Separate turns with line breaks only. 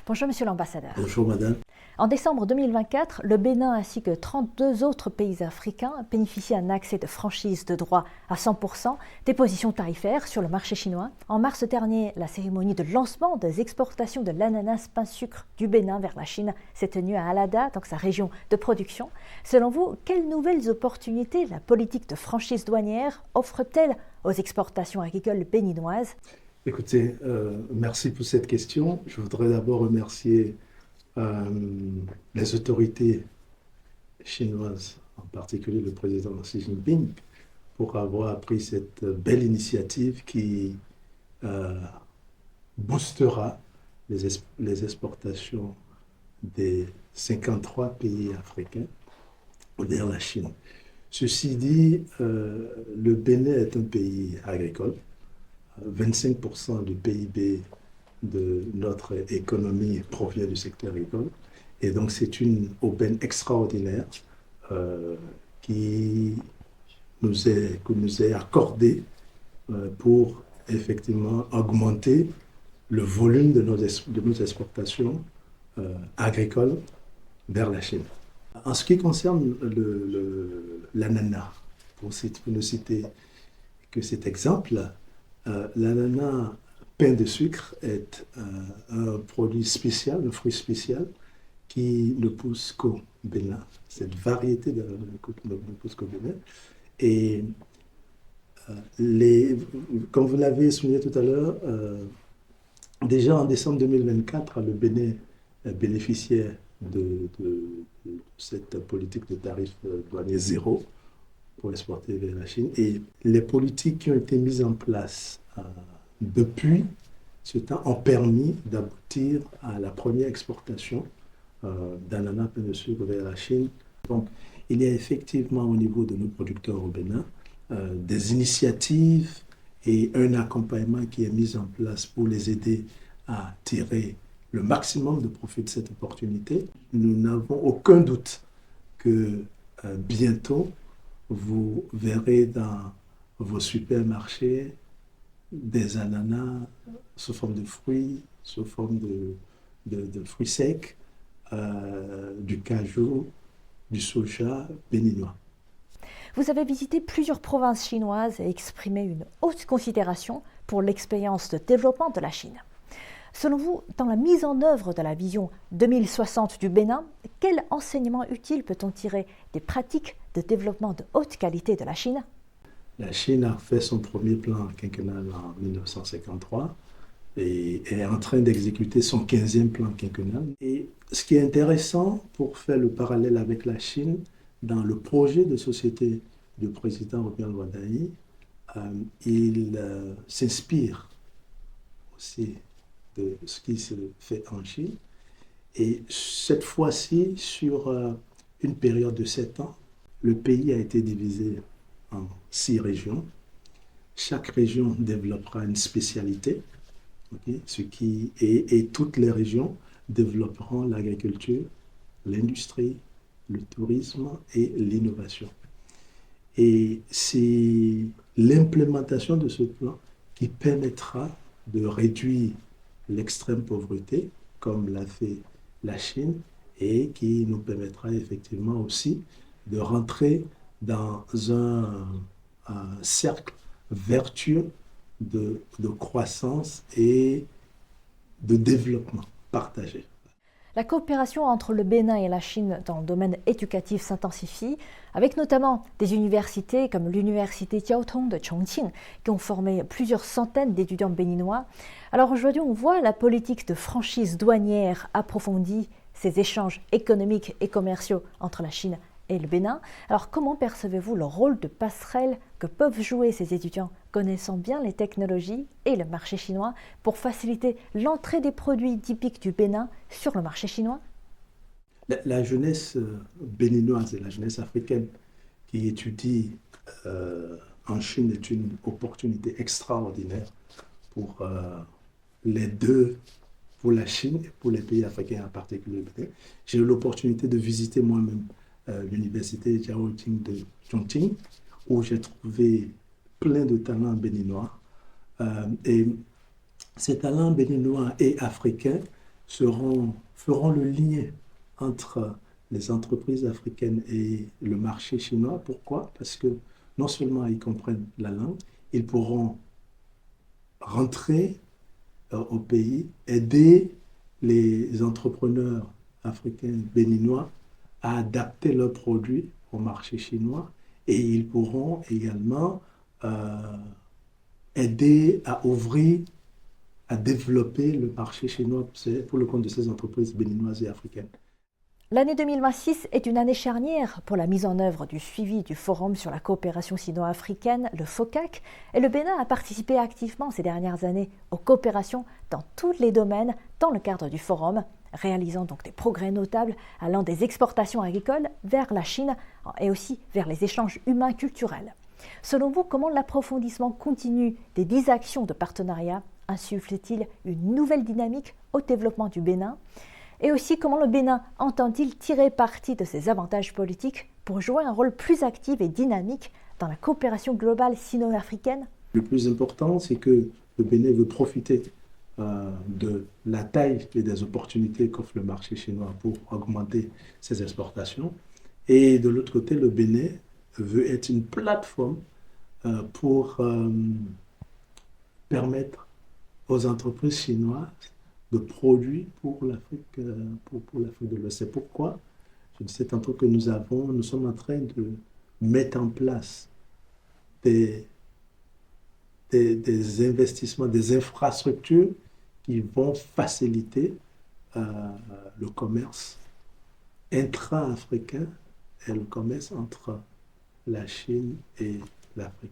Bonjour Monsieur l'ambassadeur.
Bonjour Madame.
En décembre 2024, le Bénin ainsi que 32 autres pays africains bénéficient d'un accès de franchise de droit à 100% des positions tarifaires sur le marché chinois. En mars dernier, la cérémonie de lancement des exportations de l'ananas pain-sucre du Bénin vers la Chine s'est tenue à Alada, donc sa région de production. Selon vous, quelles nouvelles opportunités la politique de franchise douanière offre-t-elle aux exportations agricoles béninoises?
Écoutez, merci pour cette question. Je voudrais d'abord remercier les autorités chinoises, en particulier le président Xi Jinping, pour avoir pris cette belle initiative qui boostera les exportations des 53 pays africains vers la Chine. Ceci dit, le Bénin est un pays agricole. 25% du PIB de notre économie provient du secteur agricole. Et donc, c'est une aubaine extraordinaire qui nous est accordée pour effectivement augmenter le volume de nos exportations agricoles vers la Chine. En ce qui concerne l'ananas, pour ne citer que cet exemple, l'ananas pain de sucre est un produit spécial, un fruit spécial qui ne pousse qu'au Bénin. Cette variété d'ananas ne pousse qu'au Bénin. Et comme vous l'avez souligné tout à l'heure, déjà en décembre 2024, le Bénin bénéficiait de cette politique de tarif douanier zéro pour exporter vers la Chine. Et les politiques qui ont été mises en place depuis ce temps ont permis d'aboutir à la première exportation d'ananas pain de sucre vers la Chine. Donc, il y a effectivement au niveau de nos producteurs au Bénin des initiatives et un accompagnement qui est mis en place pour les aider à tirer le maximum de profit de cette opportunité. Nous n'avons aucun doute que bientôt, vous verrez dans vos supermarchés des ananas sous forme de fruits, sous forme de fruits secs, du cajou, du soja béninois.
Vous avez visité plusieurs provinces chinoises et exprimé une haute considération pour l'expérience de développement de la Chine. Selon vous, dans la mise en œuvre de la vision 2060 du Bénin, quel enseignement utile peut-on tirer des pratiques de développement de haute qualité de la Chine?
La Chine a fait son premier plan quinquennal en 1953 et est en train d'exécuter son 15e plan quinquennal. Et ce qui est intéressant pour faire le parallèle avec la Chine, dans le projet de société du président Obiang Wadayi, il s'inspire aussi de ce qui se fait en Chine. Et cette fois-ci, sur une période de 7 ans, le pays a été divisé en 6 régions. Chaque région développera une spécialité, et toutes les régions développeront l'agriculture, l'industrie, le tourisme et l'innovation. Et c'est l'implémentation de ce plan qui permettra de réduire l'extrême pauvreté, comme l'a fait la Chine, et qui nous permettra effectivement aussi de rentrer dans un cercle vertueux de croissance et de développement partagé.
La coopération entre le Bénin et la Chine dans le domaine éducatif s'intensifie, avec notamment des universités comme l'université Jiaotong de Chongqing, qui ont formé plusieurs centaines d'étudiants béninois. Alors aujourd'hui, on voit la politique de franchise douanière approfondie, ces échanges économiques et commerciaux entre la Chine et le Bénin. Alors comment percevez-vous le rôle de passerelle que peuvent jouer ces étudiants connaissant bien les technologies et le marché chinois pour faciliter l'entrée des produits typiques du Bénin sur le marché chinois?
La jeunesse béninoise et la jeunesse africaine qui étudie en Chine est une opportunité extraordinaire pour les deux, pour la Chine et pour les pays africains en particulier. J'ai eu l'opportunité de visiter moi-même l'université Jiaotong de Chongqing, où j'ai trouvé plein de talents béninois. Et ces talents béninois et africains feront le lien entre les entreprises africaines et le marché chinois. Pourquoi? Parce que non seulement ils comprennent la langue, ils pourront rentrer au pays, aider les entrepreneurs africains béninois à adapter leurs produits au marché chinois et ils pourront également aider à ouvrir, à développer le marché chinois pour le compte de ces entreprises béninoises et africaines.
L'année 2026 est une année charnière pour la mise en œuvre du suivi du Forum sur la coopération sino-africaine, le FOCAC, et le Bénin a participé activement ces dernières années aux coopérations dans tous les domaines dans le cadre du Forum, réalisant donc des progrès notables allant des exportations agricoles vers la Chine et aussi vers les échanges humains culturels. Selon vous, comment l'approfondissement continu des 10 actions de partenariat insuffle-t-il une nouvelle dynamique au développement du Bénin ? Et aussi, comment le Bénin entend-il tirer parti de ses avantages politiques pour jouer un rôle plus actif et dynamique dans la coopération globale sino-africaine?
Le plus important, c'est que le Bénin veut profiter de la taille et des opportunités qu'offre le marché chinois pour augmenter ses exportations. Et de l'autre côté, le Bénin veut être une plateforme pour permettre aux entreprises chinoises de produits pour l'Afrique de l'Ouest. C'est pourquoi, je disais tantôt que nous sommes en train de mettre en place des investissements, des infrastructures qui vont faciliter le commerce intra-africain et le commerce entre la Chine et l'Afrique.